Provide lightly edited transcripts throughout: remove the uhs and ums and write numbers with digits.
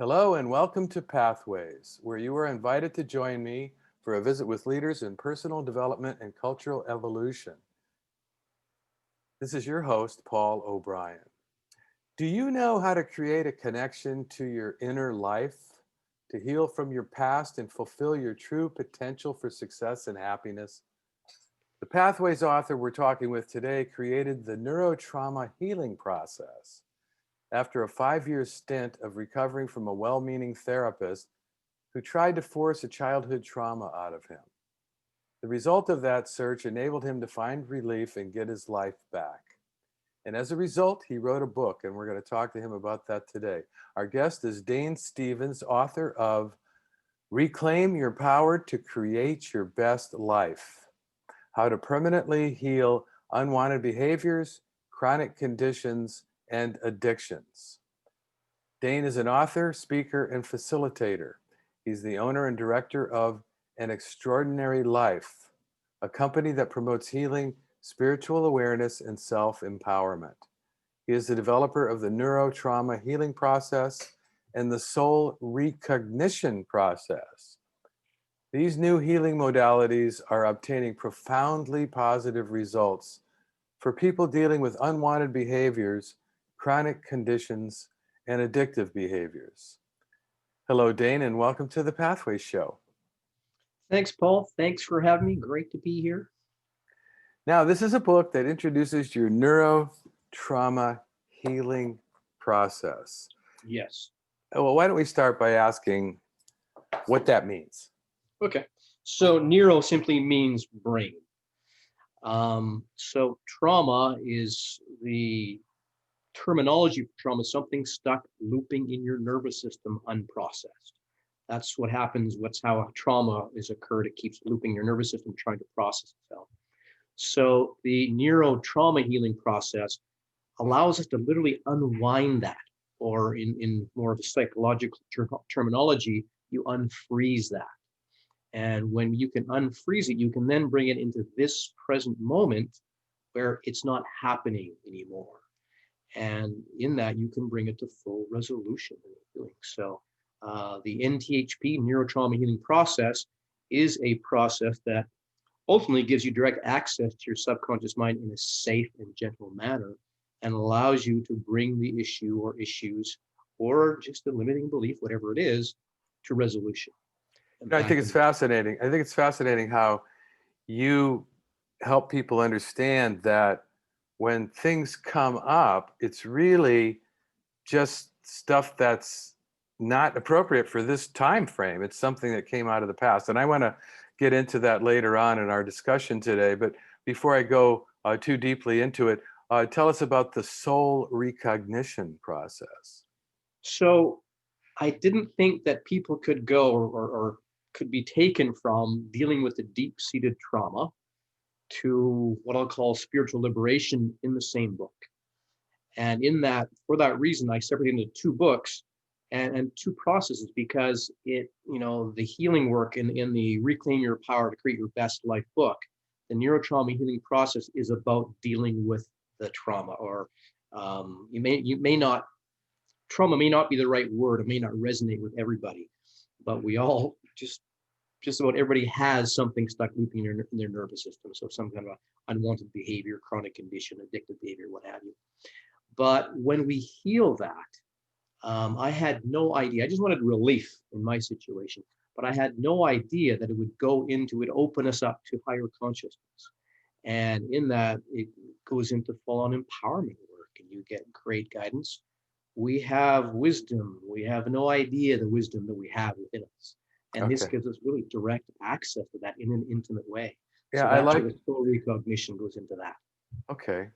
Hello and welcome to Pathways, where you are invited to join me for a visit with leaders in personal development and cultural evolution. This is your host, Paul O'Brien. Do you know how to create a connection to your inner life, to heal from your past and fulfill your true potential for success and happiness? The Pathways author we're talking with today created the Neuro Trauma Healing Process after a 5-year stint of recovering from a well-meaning therapist who tried to force a childhood trauma out of him. The result of that search enabled him to find relief and get his life back. And as a result, he wrote a book, and we're going to talk to him about that today. Our guest is Dane Stevens, author of Reclaim Your Power to Create Your Best Life: How to Permanently Heal Unwanted Behaviors, Chronic Conditions, and Addictions. Dane is an author, speaker, and facilitator. He's the owner and director of An Extraordinary Life, a company that promotes healing, spiritual awareness, and self-empowerment. He is the developer of the Neuro Trauma Healing Process and the Soul Re-Cognition Process. These new healing modalities are obtaining profoundly positive results for people dealing with unwanted behaviors, chronic conditions, and addictive behaviors. Hello, Dane, and welcome to the Pathways Show. Thanks, Paul. Thanks for having me. Great to be here. Now, this is a book that introduces your neuro trauma healing process. Yes. Well, why don't we start by asking what that means? Okay. So neuro simply means brain. So trauma is the terminology for trauma, something stuck looping in your nervous system unprocessed. That's what happens. What's how a trauma is occurred. It keeps looping your nervous system trying to process itself. So the neuro trauma healing process allows us to literally unwind that, or in more of a psychological terminology, you unfreeze that. And when you can unfreeze it, you can then bring it into this present moment where it's not happening anymore. And in that, you can bring it to full resolution and healing. So the NTHP, Neuro Trauma Healing Process, is a process that ultimately gives you direct access to your subconscious mind in a safe and gentle manner, and allows you to bring the issue or issues or just a limiting belief, whatever it is, to resolution. I think it's fascinating. I think it's fascinating how you help people understand that when things come up, it's really just stuff that's not appropriate for this time frame. It's something that came out of the past. And I want to get into that later on in our discussion today. But before I go too deeply into it, tell us about the soul recognition process. So I didn't think that people could go or could be taken from dealing with a deep-seated trauma to what I'll call spiritual liberation in the same book. And in that, for that reason, I separated into two books and two processes, because the healing work in the Reclaim Your Power to Create Your Best Life book, the neurotrauma healing process is about dealing with the trauma, or trauma may not be the right word. It may not resonate with everybody, but we all just about everybody has something stuck looping in their nervous system. So some kind of unwanted behavior, chronic condition, addictive behavior, what have you. But when we heal that, I had no idea. I just wanted relief in my situation, but I had no idea that it would open us up to higher consciousness. And in that, it goes into full-on empowerment work, and you get great guidance. We have wisdom. We have no idea the wisdom that we have within us. And this gives us really direct access to that in an intimate way. Yeah, so I like the soul recognition goes into that. Okay.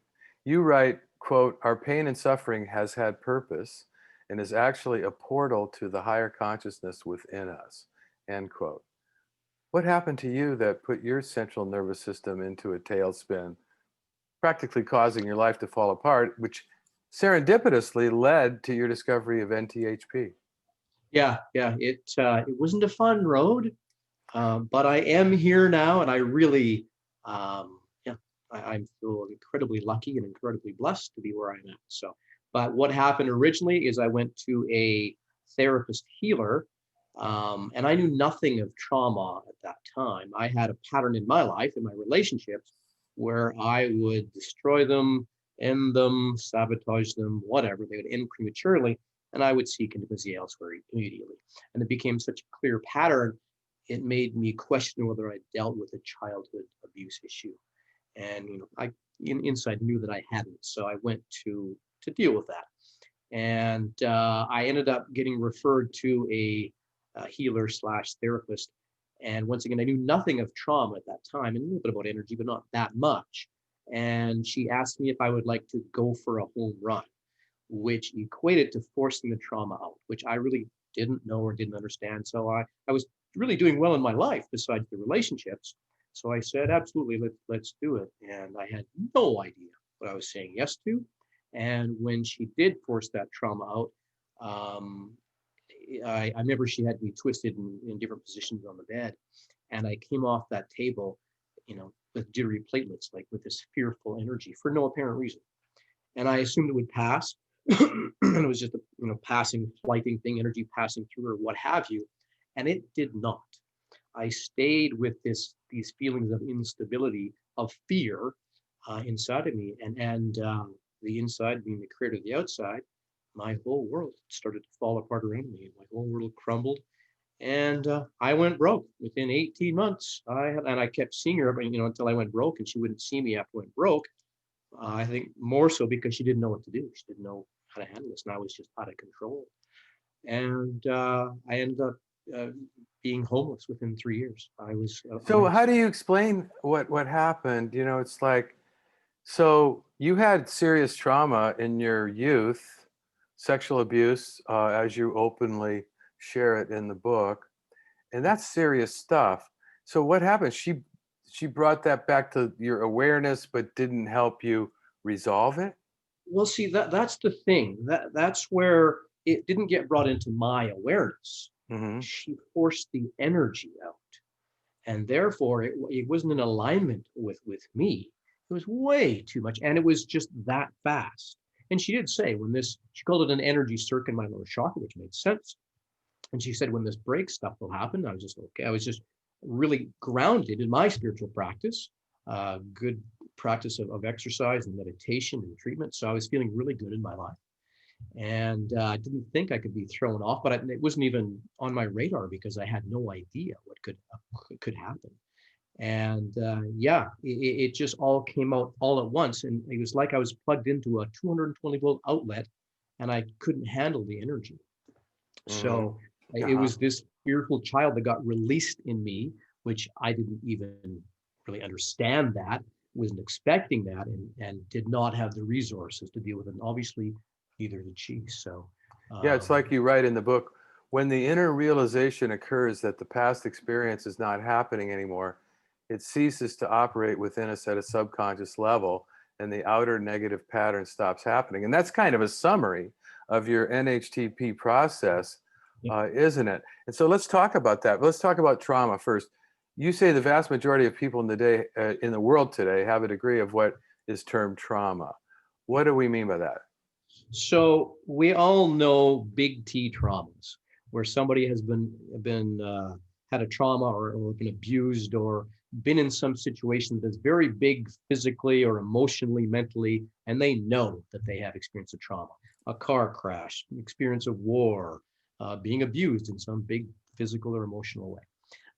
You write, quote, "Our pain and suffering has had purpose and is actually a portal to the higher consciousness within us," end quote. What happened to you that put your central nervous system into a tailspin, practically causing your life to fall apart, which serendipitously led to your discovery of NTHP? Yeah. It wasn't a fun road, but I am here now, and I really, I feel incredibly lucky and incredibly blessed to be where I'm at. So, but what happened originally is I went to a therapist healer. And I knew nothing of trauma at that time. I had a pattern in my life, in my relationships, where I would destroy them, end them, sabotage them, whatever. They would end prematurely, and I would seek intimacy elsewhere immediately. And it became such a clear pattern, it made me question whether I dealt with a childhood abuse issue. And I inside knew that I hadn't, so I went to deal with that. And I ended up getting referred to a healer slash therapist. And once again, I knew nothing of trauma at that time, and a little bit about energy, but not that much. And she asked me if I would like to go for a home run, which equated to forcing the trauma out, which I really didn't know or didn't understand. So I was really doing well in my life besides the relationships. So I said, absolutely, let's do it. And I had no idea what I was saying yes to. And when she did force that trauma out, I remember she had me twisted in different positions on the bed. And I came off that table, with jittery platelets, like with this fearful energy for no apparent reason. And I assumed it would pass. And it was just a passing, flighting thing, energy passing through or what have you. And it did not. I stayed with these feelings of instability, of fear inside of me, and the inside being the creator of the outside. My whole world started to fall apart around me. My whole world crumbled, and I went broke within 18 months. I kept seeing her, until I went broke, and she wouldn't see me after I went broke. I think more so because she didn't know what to do. She didn't know how to handle this, and I was just out of control. And I ended up being homeless within 3 years. I was. So how do you explain what happened? It's like, so you had serious trauma in your youth, sexual abuse, as you openly share it in the book, and that's serious stuff. So what happened? She brought that back to your awareness, but didn't help you resolve it? Well, see, that's the thing. That's where it didn't get brought into my awareness. Hmm. She forced the energy out, and therefore it wasn't in alignment with me. It was way too much, and it was just that fast. And she did say, she called it an energy circuit in my lower chakra, which made sense. And she said, when this breaks, stuff will happen. I was just okay. I was just really grounded in my spiritual practice, good practice of exercise and meditation and treatment. So I was feeling really good in my life. And I didn't think I could be thrown off, but it wasn't even on my radar because I had no idea what could happen. And it just all came out all at once. And it was like I was plugged into a 220 volt outlet and I couldn't handle the energy. So it was this fearful child that got released in me, which I didn't even really understand that, wasn't expecting that, and did not have the resources to deal with it. And obviously, neither did she. So, Yeah, it's like you write in the book, when the inner realization occurs that the past experience is not happening anymore, it ceases to operate within us at a subconscious level, and the outer negative pattern stops happening. And that's kind of a summary of your NHTP process, isn't it? And so let's talk about that. Let's talk about trauma first. You say the vast majority of people in the world today have a degree of what is termed trauma. What do we mean by that? So we all know big T traumas, where somebody has been had a trauma or been abused or been in some situation that's very big physically or emotionally, mentally, and they know that they have experienced a trauma, a car crash, experience of war, being abused in some big physical or emotional way.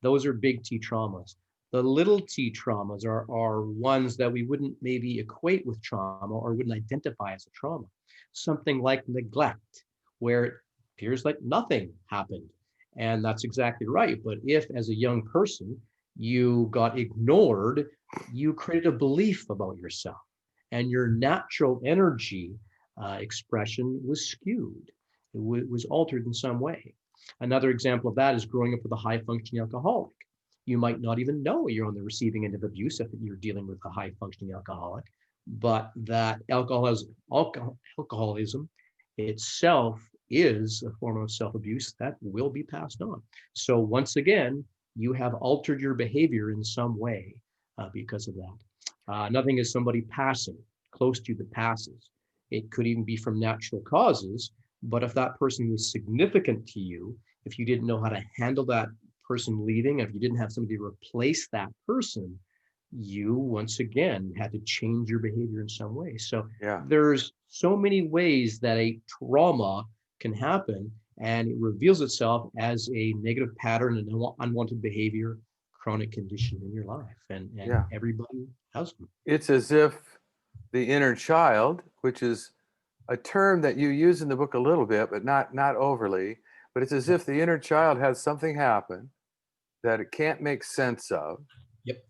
Those are big T traumas. The little t traumas are ones that we wouldn't maybe equate with trauma or wouldn't identify as a trauma. Something like neglect, where it appears like nothing happened. And that's exactly right. But if, as a young person, you got ignored, you created a belief about yourself, and your natural energy expression was skewed. It was altered in some way. Another example of that is growing up with a high functioning alcoholic. You might not even know you're on the receiving end of abuse if you're dealing with a high functioning alcoholic, but that alcoholism itself is a form of self-abuse that will be passed on. So once again, you have altered your behavior in some way because of that. Another thing is somebody passing close to you that passes. It could even be from natural causes, But if that person was significant to you, if you didn't know how to handle that person leaving, if you didn't have somebody to replace that person, you once again had to change your behavior in some way. So Yeah. there's so many ways that a trauma can happen, and it reveals itself as a negative pattern and unwanted behavior, chronic condition in your life. And Yeah. everybody has them. It's as if the inner child, which is a term that you use in the book a little bit, but not overly, but it's as if the inner child has something happen that it can't make sense of, Yep.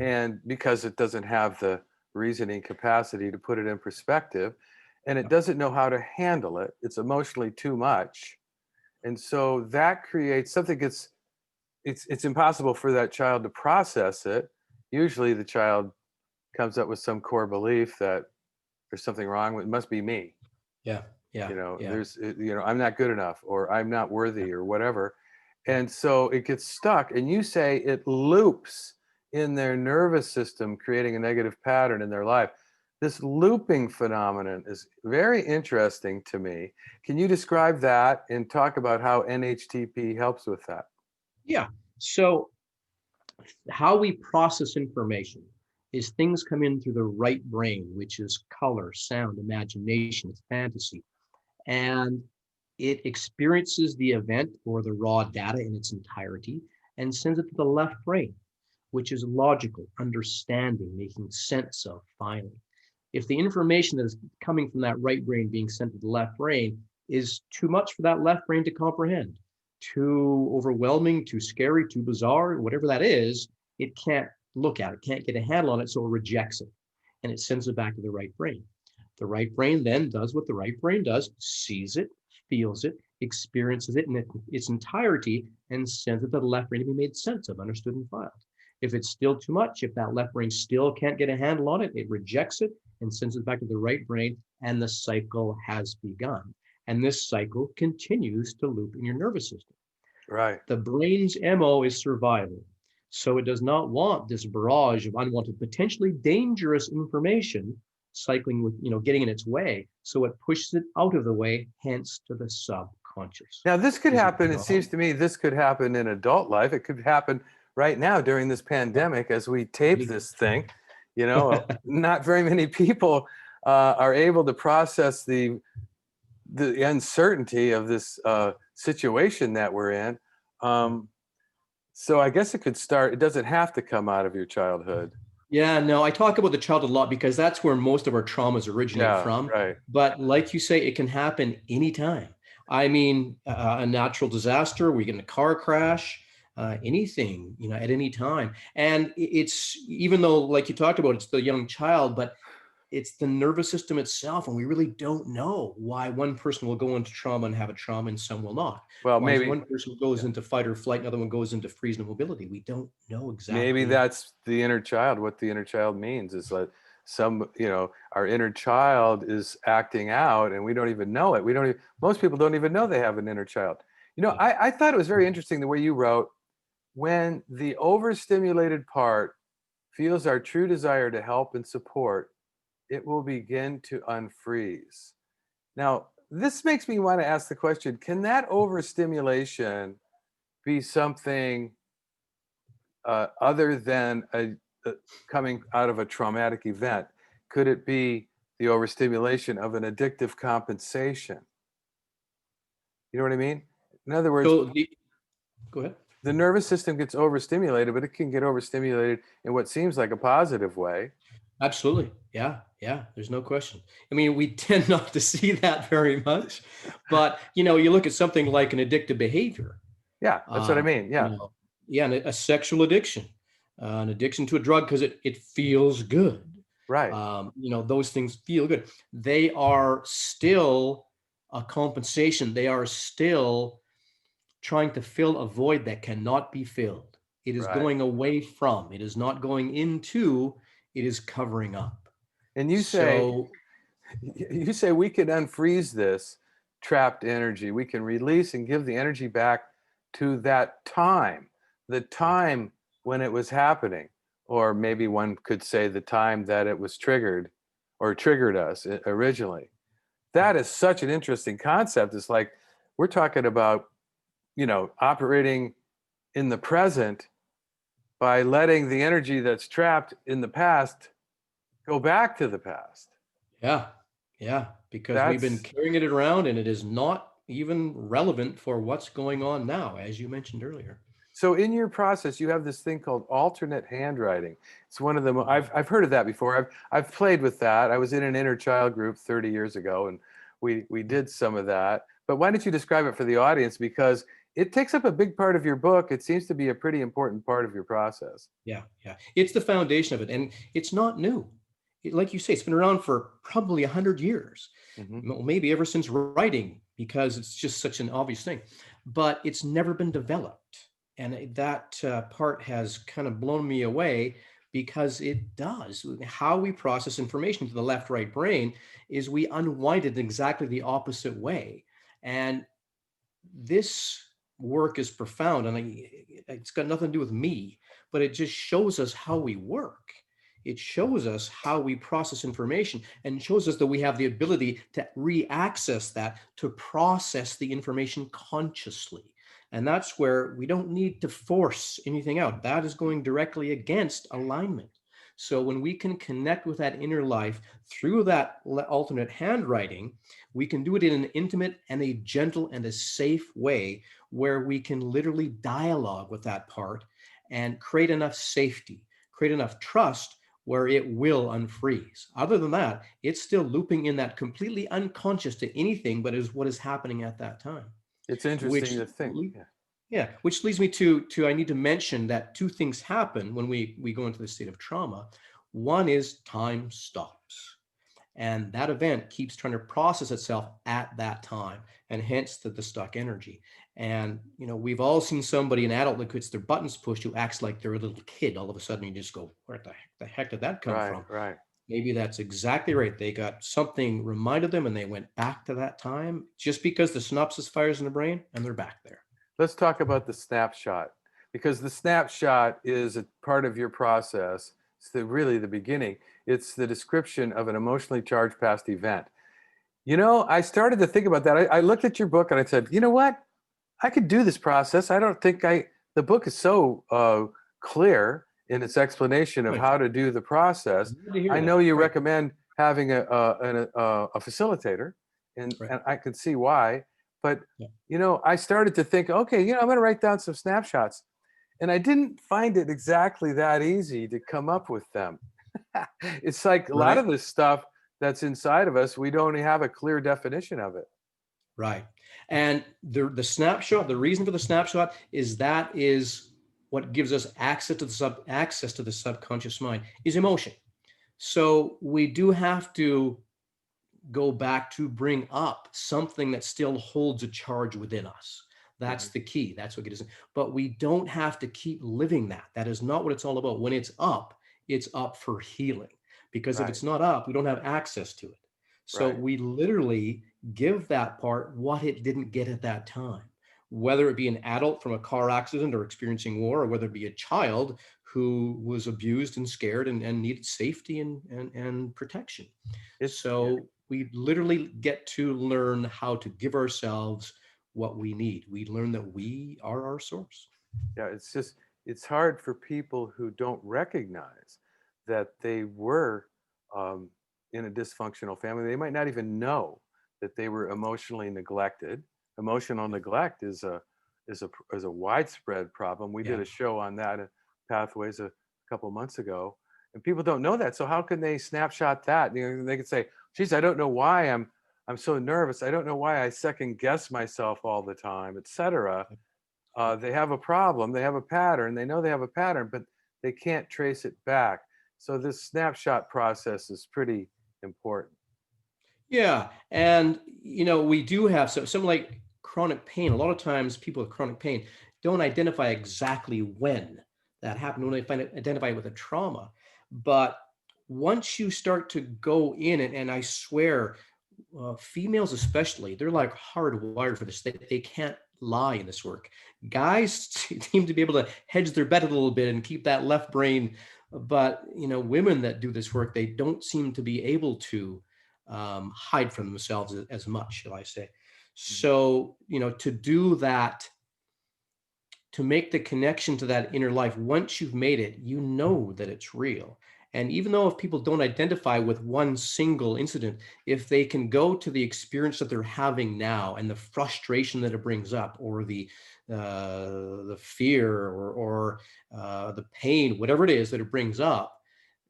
and because it doesn't have the reasoning capacity to put it in perspective, and it doesn't know how to handle it, it's emotionally too much, and so that creates something. It's impossible for that child to process it. Usually the child comes up with some core belief that there's something wrong with, it must be me, Yeah. Yeah. Yeah. I'm not good enough, or I'm not worthy, or whatever. And so it gets stuck, and you say it loops in their nervous system, creating a negative pattern in their life. This looping phenomenon is very interesting to me. Can you describe that and talk about how NHTP helps with that? Yeah. So how we process information is things come in through the right brain, which is color, sound, imagination, it's fantasy. And it experiences the event or the raw data in its entirety and sends it to the left brain, which is logical, understanding, making sense of, filing. If the information that is coming from that right brain being sent to the left brain is too much for that left brain to comprehend, too overwhelming, too scary, too bizarre, whatever that is, it can't look at it, can't get a handle on it, so it rejects it and it sends it back to the right brain. The right brain then does what the right brain does, sees it, feels it, experiences it in its entirety, and sends it to the left brain to be made sense of, understood, and filed. If it's still too much, if that left brain still can't get a handle on it, it rejects it and sends it back to the right brain, and the cycle has begun. And this cycle continues to loop in your nervous system. Right. The brain's MO is survival. So it does not want this barrage of unwanted, potentially dangerous information cycling with, getting in its way. So it pushes it out of the way, hence to the subconscious. Now, this could Is it happen, it wrong? seems to me, this could happen in adult life. It could happen right now during this pandemic as we tape this thing. Not very many people are able to process the uncertainty of this situation that we're in. So I guess it could start, it doesn't have to come out of your childhood. Yeah, no, I talk about the childhood a lot because that's where most of our traumas originate Yeah, from. right. But like you say, it can happen anytime. I mean, a natural disaster, we get in a car crash, anything, at any time. And it's, even though, like you talked about, it's the young child, but it's the nervous system itself. And we really don't know why one person will go into trauma and have a trauma and some will not. Well, Why maybe one person goes into fight or flight, another one goes into freeze and mobility. We don't know maybe exactly. that's the inner child. What the inner child means is that our inner child is acting out and we don't even know it. Most people don't even know they have an inner child. I thought it was very interesting the way you wrote, when the overstimulated part feels our true desire to help and support, it will begin to unfreeze. Now, this makes me want to ask the question, can that overstimulation be something other than coming out of a traumatic event? Could it be the overstimulation of an addictive compensation? You know what I mean? In other words, Go ahead. the nervous system gets overstimulated, but it can get overstimulated in what seems like a positive way. Absolutely. Yeah. Yeah. There's no question. I mean, we tend not to see that very much, but you look at something like an addictive behavior, Yeah, that's what I mean. you Yeah, know, yeah, and a sexual addiction, an addiction to a drug because it feels good. right. Those things feel good. They are still a compensation. They are still trying to fill a void that cannot be filled. It is Right. going away from, it is not going into, it is covering up. And So you say we can unfreeze this trapped energy. We can release and give the energy back to that time, the time when it was happening, or maybe one could say the time that it was triggered or triggered us originally. that is such an interesting concept. It's like we're talking about, operating in the present by letting the energy that's trapped in the past go back to the past. Yeah, yeah, because we've been That's carrying it around and it is not even relevant for what's going on now, as you mentioned earlier. so in your process, you have this thing called alternate handwriting. It's one of the I've heard of that before. I've played with that. I was in an inner child group 30 years ago, and we did some of that. But why don't you describe it for the audience, because it takes up a big part of your book. It seems to be a pretty important part of your process. Yeah, yeah. It's the foundation of it, and it's not new. Like you say, it's been around for probably 100 years, Hmm. maybe ever since writing, because it's just such an obvious thing. But it's never been developed, and that part has kind of blown me away because it does. How we process information to the left-right brain is we unwind it in exactly the opposite way, and this work is profound, and it's got nothing to do with me, but it just shows us how we work. It shows us how we process information and shows us that we have the ability to re-access that, to process the information consciously. And that's where we don't need to force anything out. That is going directly against alignment. So when we can connect with that inner life through that alternate handwriting, we can do it in an intimate and a gentle and a safe way where we can literally dialogue with that part and create enough safety, create enough trust where it will unfreeze. Other than that, it's still looping in that completely unconscious to anything but is what is happening at that time. It's interesting Which to think. Yeah. yeah, which leads me to I need to mention that two things happen when we go into the state of trauma. One is time stops. And that event keeps trying to process itself at that time, and hence the stuck energy. And we've all seen somebody, an adult, that gets their buttons pushed, who acts like they're a little kid. All of a sudden, you just go, "Where the heck did that come Right, from?" right. Maybe that's exactly right. They got something reminded them, and they went back to that time just because the synapses fires in the brain, and they're back there. Let's talk about the snapshot, because the snapshot is a part of your process. It's really the beginning. It's the description of an emotionally charged past event. I started to think about that. I looked at your book and I said, you know what? I could do this process. I don't think the book is so clear in its explanation of Right. how to do the process. Good to hear I that. know you Right. recommend having a facilitator, and Right. I can see why. But Yeah. I started to think, okay, I'm going to write down some snapshots, and I didn't find it exactly that easy to come up with them. It's like a lot Right. of this stuff that's inside of us, we don't have a clear definition of it. Right. And the snapshot, the reason for the snapshot is that is what gives us access to the subconscious mind is emotion. So we do have to go back to bring up something that still holds a charge within us. That's Mhm. the key. That's what gets us. But we don't have to keep living that. That is not what it's all about. When it's up for healing. Because if Right, it's not up, we don't have access to it. So right. we literally give that part what it didn't get at that time, whether it be an adult from a car accident or experiencing war, or whether it be a child who was abused and scared and needed safety and protection. It's yeah, So we literally get to learn how to give ourselves what we need. We learn that we are our source. yeah. It's hard for people who don't recognize that they were um, in a dysfunctional family. They might not even know that they were emotionally neglected. Emotional neglect is a widespread problem. We did Yeah. a show on that at Pathways a couple months ago, and people don't know that. So how can they snapshot that? They could say, "Geez, I don't know why I'm so nervous. I don't know why I second guess myself all the time, etc." They have a problem. They have a pattern. They know they have a pattern, but they can't trace it back. So this snapshot process is pretty important. Yeah. And, we do have something like chronic pain. A lot of times people with chronic pain don't identify exactly when that happened, when they identify it with a trauma. But once you start to go in, and I swear, females especially, they're like hardwired for this. They can't lie in this work. Guys seem to be able to hedge their bet a little bit and keep that left brain. But, women that do this work, they don't seem to be able to hide from themselves as much, shall I say. So, to do that, to make the connection to that inner life, once you've made it, you know that it's real. And even though if people don't identify with one single incident, if they can go to the experience that they're having now and the frustration that it brings up, or the fear, or the pain, whatever it is that it brings up,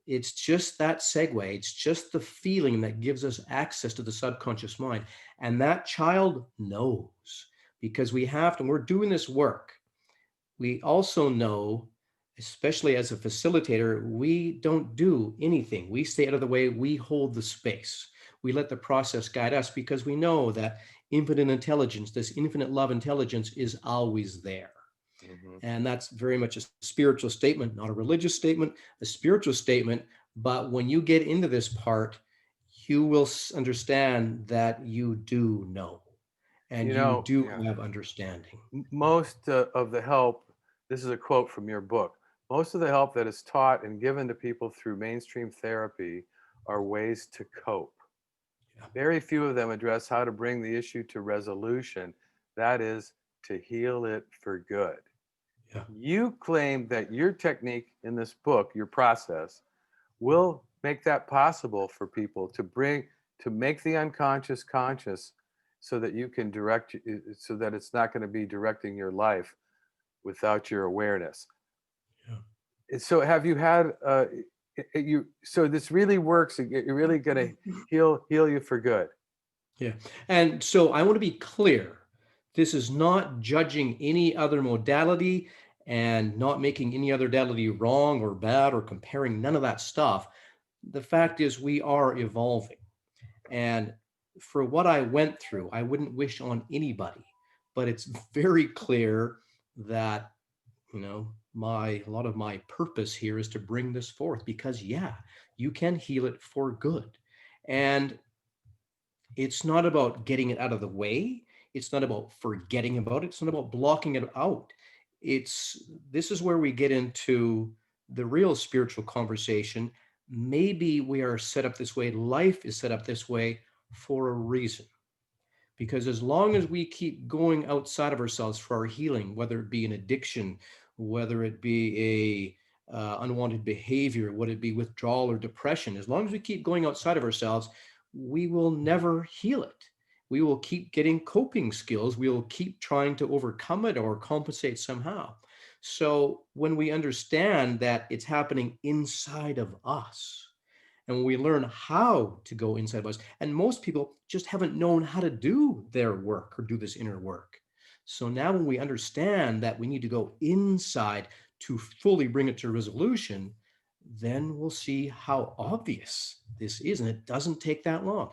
it's just that segue. It's just the feeling that gives us access to the subconscious mind. And that child knows, because we have to, we're doing this work. We also know, especially as a facilitator, we don't do anything. We stay out of the way. We hold the space. We let the process guide us, because we know that infinite intelligence, this infinite love intelligence, is always there. Mhm. And that's very much a spiritual statement, not a religious statement, a spiritual statement. But when you get into this part, you will understand that you do know, and you do Yeah. have understanding. Most of the help, this is a quote from your book, most of the help that is taught and given to people through mainstream therapy are ways to cope. Yeah. Very few of them address how to bring the issue to resolution, that is, to heal it for good. Yeah. You claim that your technique in this book, your process, will make that possible for people to make the unconscious conscious, so that you can direct, so that it's not going to be directing your life without your awareness. Yeah. So have you had you so this really works, you're really going to heal you for good? Yeah. And so I want to be clear. This is not judging any other modality and not making any other modality wrong or bad or comparing none of that stuff. The fact is, we are evolving. And for what I went through, I wouldn't wish on anybody. But it's very clear that, a lot of my purpose here is to bring this forth, because, yeah, you can heal it for good. And it's not about getting it out of the way. It's not about forgetting about it. It's not about blocking it out. This is where we get into the real spiritual conversation. Maybe we are set up this way. Life is set up this way for a reason. Because as long as we keep going outside of ourselves for our healing, whether it be an addiction, whether it be a unwanted behavior, whether it be withdrawal or depression, as long as we keep going outside of ourselves, we will never heal it. We will keep getting coping skills. We will keep trying to overcome it or compensate somehow. So when we understand that it's happening inside of us, and when we learn how to go inside of us, and most people just haven't known how to do their work or do this inner work. So now when we understand that we need to go inside to fully bring it to resolution, then we'll see how obvious this is. And it doesn't take that long.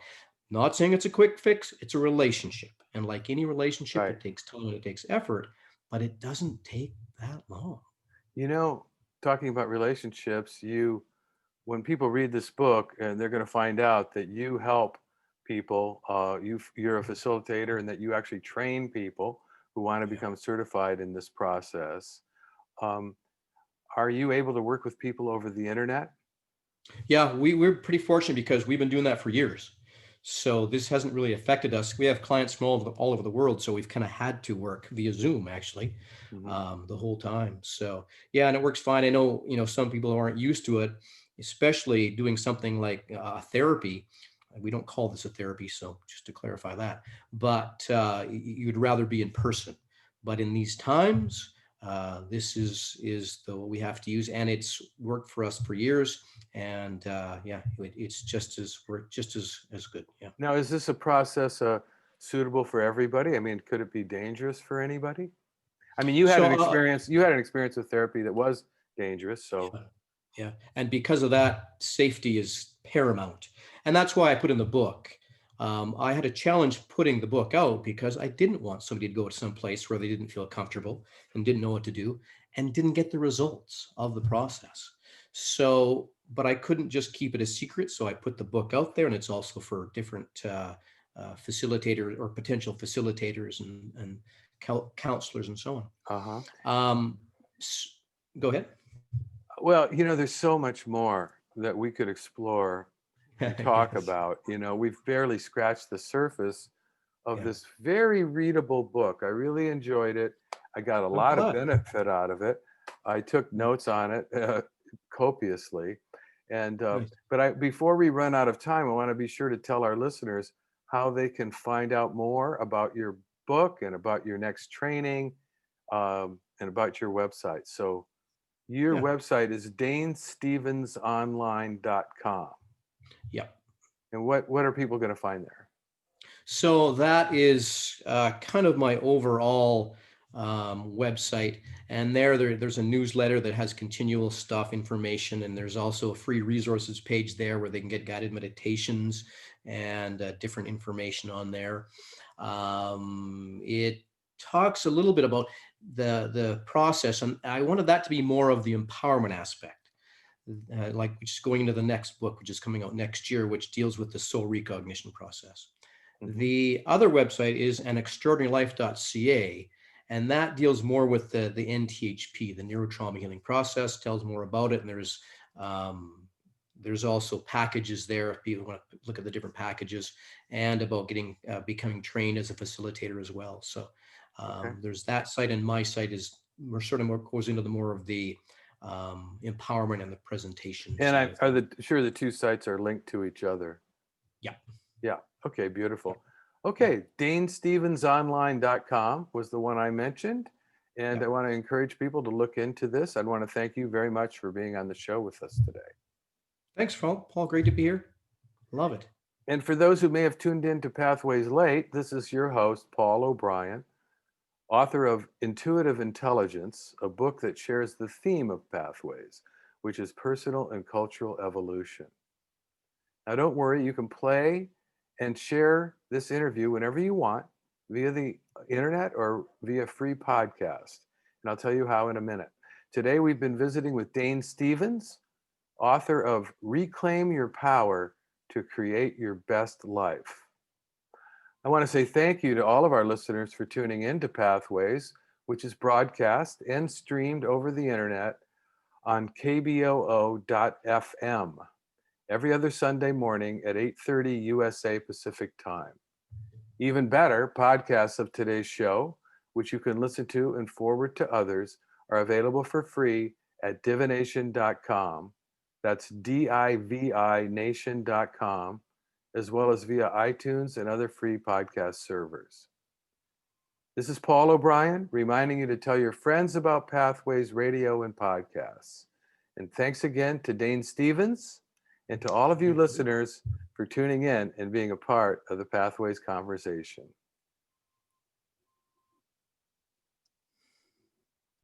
Not saying it's a quick fix, it's a relationship. And like any relationship, Right. it takes time and it takes effort, but it doesn't take that long. You know, talking about relationships, when people read this book, and they're going to find out that you help people, you're a facilitator, and that you actually train people who want to Yeah. become certified in this process. Um, are you able to work with people over the internet? Yeah, we're pretty fortunate because we've been doing that for years. So this hasn't really affected us. We have clients from all over the world, so we've kind of had to work via Zoom actually, Mhm. the whole time. So yeah, and it works fine. I know, some people aren't used to it, especially doing something like therapy. We don't call this a therapy, so just to clarify that. But you'd rather be in person. But in these times, this is the what we have to use, and it's worked for us for years. And yeah, it's just as good. Yeah. Now, is this a process suitable for everybody? I mean, could it be dangerous for anybody? I mean, you had So an experience. You had an experience with therapy that was dangerous. So, yeah, yeah, and because of that, safety is paramount, and that's why I put in the book. I had a challenge putting the book out because I didn't want somebody to go to some place where they didn't feel comfortable and didn't know what to do and didn't get the results of the process. So, but I couldn't just keep it a secret, so I put the book out there, and it's also for different facilitators or potential facilitators and counselors and so uh huh. on. Go ahead. Well, there's so much more that we could explore and talk Yes. about. You know, we've barely scratched the surface of Yeah. this very readable book. I really enjoyed it. I got a I'm lot of glad. benefit out of it. I took Mm, notes on it copiously. And nice. before we run out of time, I want to be sure to tell our listeners how they can find out more about your book and about your next training, and about your website. So your Yeah. website is danestevensonline.com. Yeah. And what are people going to find there? So that is kind of my overall website. And there's a newsletter that has continual stuff, information, and there's also a free resources page there where they can get guided meditations and different information on there. It talks a little bit about the process, and I wanted that to be more of the empowerment aspect. Like just going into the next book, which is coming out next year, which deals with the soul recognition process. Mhm. The other website is anextraordinarylife.ca, and that deals more with the NTHP, the Neuro Trauma Healing Process, tells more about it. And there's also packages there if people want to look at the different packages, and about becoming trained as a facilitator as well. So Okay. there's that site, and my site is more sort of more goes into the more of the empowerment and the presentation And side I of are things. the two sites are linked to each other. Yeah, Yeah. Okay, yeah, beautiful. yeah, Okay, danestevensonline.com was the one I mentioned. And yeah. I want to encourage people to look into this. I'd want to thank you very much for being on the show with us today. Thanks, Paul. Paul, great to be here. Love it. And for those who may have tuned in to Pathways late, this is your host, Paul O'Brien, author of Intuitive Intelligence, a book that shares the theme of pathways, which is personal and cultural evolution. Now, don't worry, you can play and share this interview whenever you want via the internet or via free podcast. And I'll tell you how in a minute. Today, we've been visiting with Dane Stevens, author of Reclaim Your Power to Create Your Best Life. I want to say thank you to all of our listeners for tuning in to Pathways, which is broadcast and streamed over the internet on kboo.fm every other Sunday morning at 8:30 USA Pacific Time. Even better, podcasts of today's show, which you can listen to and forward to others, are available for free at divination.com. That's DIVI nation.com, as well as via iTunes and other free podcast servers. This is Paul O'Brien, reminding you to tell your friends about Pathways Radio and podcasts. And thanks again to Dane Stevens and to all of you Thank you. listeners for tuning in and being a part of the Pathways conversation.